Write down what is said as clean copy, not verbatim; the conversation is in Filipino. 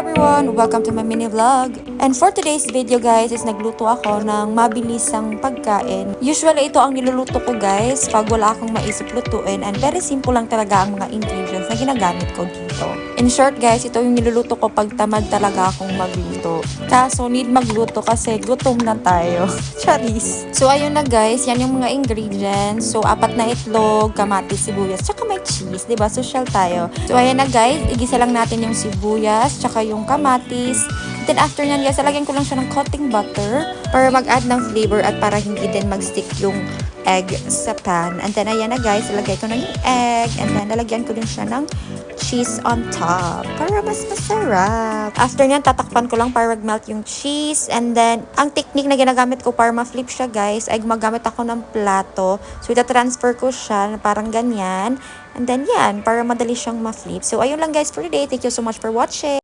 everyone! Welcome to my mini vlog. And for today's video guys is nagluto ako ng mabilisang pagkain. Usually ito ang niluluto ko guys pag wala akong maisip lutuin and very simple lang talaga ang mga ingredients na ginagamit ko dito. In short guys, ito yung niluluto ko pag tamad talaga akong magluto. Kaso need magluto kasi gutom na tayo. Charis! So ayun na guys, yan yung mga ingredients. So 4 na itlog, kamatis, sibuyas, tsaka may cheese. Diba? Social tayo. So ayan na guys, igisa lang natin yung sibuyas, tsaka yung kamatis. Then after nyan guys, lalagyan ko lang siya ng coating butter para mag-add ng flavor at para hindi din mag-stick yung egg sa pan. And then ayan na guys, ilagay ko na yung egg and then lalagyan ko din siya ng cheese on top para mas masarap. After nyan, tatakpan ko lang para mag-melt yung cheese. And then, ang technique na ginagamit ko para ma-flip siya guys ay gumagamit ako ng plato. So, ita-transfer ko siya parang ganyan. And then yan, para madali siyang ma-flip. So, ayun lang guys for today. Thank you so much for watching.